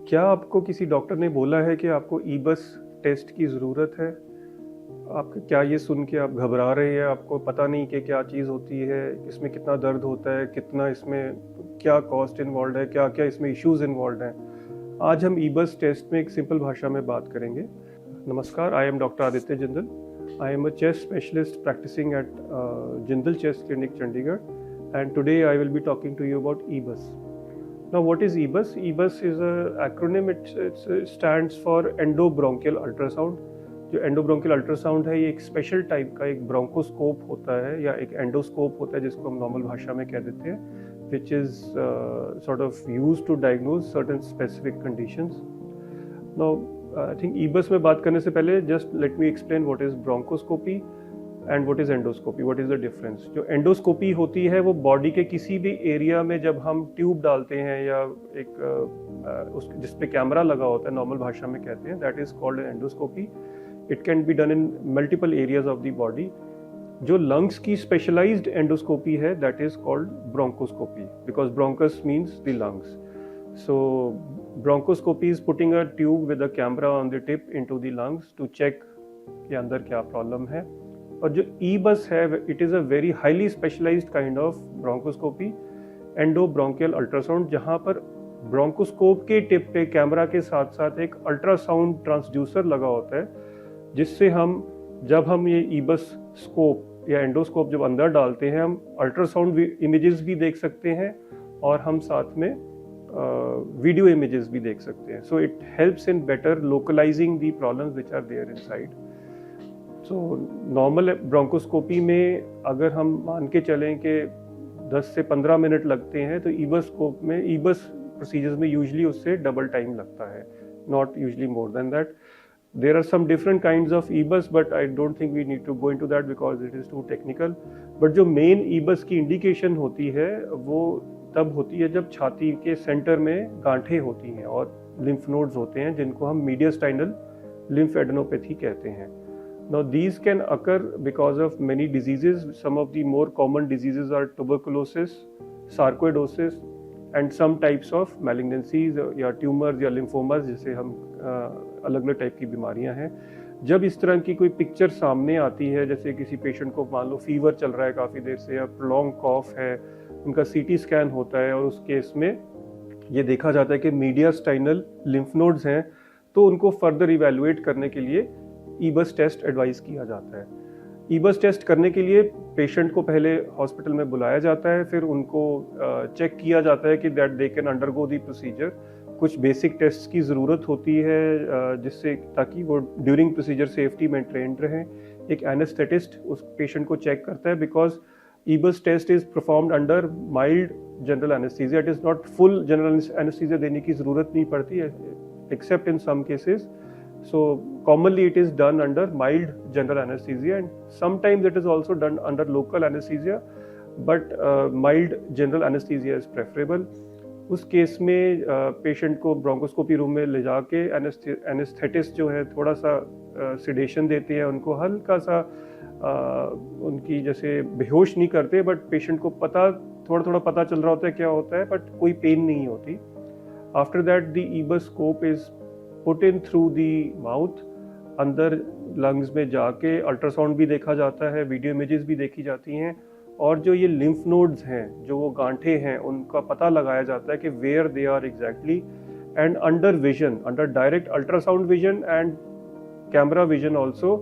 क्या आपको किसी डॉक्टर ने बोला है कि आपको ई-बस टेस्ट की ज़रूरत है? आप क्या ये सुन के आप घबरा रहे हैं, आपको पता नहीं कि क्या चीज़ होती है, इसमें कितना दर्द होता है, कितना इसमें क्या कॉस्ट इन्वॉल्व्ड है, क्या-क्या इसमें इश्यूज़ इन्वॉल्व्ड हैं? आज हम ई-बस टेस्ट में एक सिंपल भाषा में बात करेंगे। नमस्कार, I am doctor Aditya Jindal. I am a chest specialist practicing at Jindal Chest Clinic, Chandigarh, and today I will be talking to you about e-bus. Now, what is e-bus? E-bus is an acronym. It stands for endobronchial ultrasound. जो एंडोब्रोंकियल ultrasound है, ये एक special type का एक bronchoscope होता है या एक एंडोस्कोप होता है जिसको हम नॉर्मल भाषा में कह देते हैं, which is sort of use to diagnose certain specific conditions. Now I think EBUS में बात करने से पहले just let me explain what is bronchoscopy and what is endoscopy, what is the difference. जो एंडोस्कोपी होती है वो बॉडी के किसी भी एरिया में जब हम ट्यूब डालते हैं या एक उस जिस पे कैमरा लगा होता है, नॉर्मल भाषा में कहते हैं, that is called endoscopy. It can be done in multiple areas of the body. जो लंग्स की स्पेशलाइज्ड एंडोस्कोपी है, that is called bronchoscopy, because bronchus means the lungs. So bronchoscopy is putting a tube with a camera on the tip into the lungs to check कि अंदर क्या problem है। और जो EBUS है, it is a very highly specialised kind of bronchoscopy, endobronchial ultrasound, जहाँ पर bronchoscope के टिप पे कैमरा के साथ साथ एक अल्ट्रासाउंड ट्रांसड्यूसर लगा होता है, जिससे जब हम ये ई-बस स्कोप या एंडोस्कोप जब अंदर डालते हैं, हम अल्ट्रासाउंड इमेजेस भी देख सकते हैं और हम साथ में वीडियो इमेजेस भी देख सकते हैं। So it helps in better localising the problems which are there inside. So normal bronchoscopy में अगर हम मान के चलें कि 10 से 15 मिनट लगते हैं, तो ई-बस स्कोप में, ई-बस प्रोसीजर्स में यूजुअली उससे डबल टाइम लगता है, not usually more than that. There are some different kinds of e-bus, but I don't think we need to go into that because it is too technical. But जो main e-bus की indication होती है वो तब होती है जब छाती के सेंटर में गांठें होती हैं और लिम्फ नोड्स होते हैं, जिनको हम मीडियस्टाइनल lymphadenopathy कहते हैं। Now these can occur because of many diseases. Some of the more common diseases are tuberculosis, sarcoidosis, and some types of malignancies या ट्यूमर्स या लिम्फोमास, जिसे हम अलग अलग टाइप की बीमारियां हैं। जब इस तरह की कोई पिक्चर सामने आती है, जैसे किसी पेशेंट को मान लो फीवर चल रहा है काफ़ी देर से या प्रोलॉन्ग कॉफ है, उनका सीटी स्कैन होता है और उस केस में ये देखा जाता है कि मीडियास्टाइनल लिम्फ नोड्स हैं, तो उनको फर्दर इवेलुएट करने के लिए ई-बस टेस्ट एडवाइस किया जाता है। ई-बस टेस्ट करने के लिए पेशेंट को पहले हॉस्पिटल में बुलाया जाता है, फिर उनको चेक किया जाता है कि that they can undergo the procedure. कुछ बेसिक टेस्ट की ज़रूरत होती है जिससे ताकि वो ड्यूरिंग प्रोसीजर सेफ्टी में ट्रेंड रहें। एक एनेस्थेटिस्ट उस पेशेंट को चेक करता है, because EBUS test is performed under mild general anaesthesia. It is not full general anaesthesia देने की ज़रूरत नहीं पड़ती है, except in some cases. So commonly it is done under mild general anesthesia, and sometimes it is also done under local anesthesia, but mild general anesthesia is preferable. उस case में patient को bronchoscopy room में ले जाके anaesthetist जो है थोड़ा सा सिडेशन देते हैं, उनको हल्का सा उनकी जैसे बेहोश नहीं करते, बट पेशेंट को थोड़ा थोड़ा पता चल रहा होता है क्या होता है, बट कोई पेन नहीं होती। After that the e-bus scope is put in through the mouth, अंदर लंग्स में जाके अल्ट्रासाउंड भी देखा जाता है, वीडियो इमेजेस भी देखी जाती हैं, और जो ये लिम्फ नोड्स हैं, जो वो गांठें हैं, उनका पता लगाया जाता है कि where they are exactly, and under vision, under direct ultrasound vision and camera vision also,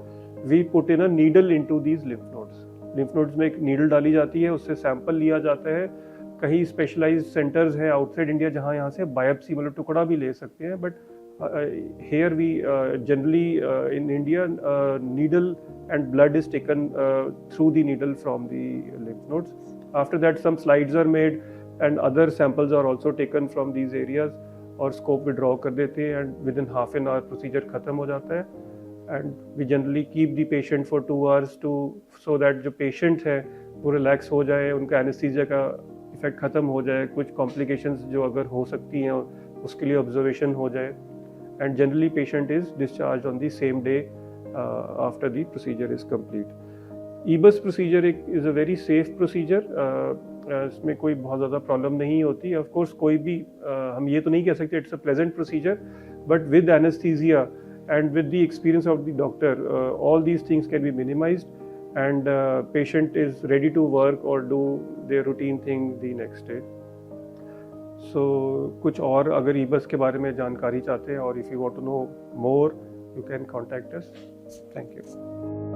we put in a needle into these lymph nodes. Lymph nodes में एक नीडल डाली जाती है, उससे सैंपल लिया जाता है। कहीं स्पेशलाइज्ड सेंटर्स हैं आउटसाइड इंडिया जहाँ यहाँ से बायोप्सी मतलब टुकड़ा भी ले सकते हैं, but here we generally in India needle and blood is taken through the needle from the lymph nodes. After that some slides are made and other samples are also taken from these areas और scope withdraw कर देते हैं, and within half an hour procedure खत्म हो जाता है। and we generally keep the patient for 2 hours so that जो patient है वो relax हो जाए, उनका anesthesia का effect खत्म हो जाए, कुछ complications जो अगर हो सकती हैं उसके लिए observation हो जाए, and generally patient is discharged on the same day after the procedure is complete. E-bus procedure is a very safe procedure. इसमें कोई बहुत ज़्यादा प्रॉब्लम नहीं होती। ऑफ कोर्स कोई भी हम ये तो नहीं कह सकते it's a pleasant procedure, but with anaesthesia and with the experience of the doctor all these things can be minimised and patient is ready to work or do their routine thing the next day. So कुछ और अगर e-bus के बारे में जानकारी चाहते हैं और if you want to know more you can contact us. Thank you.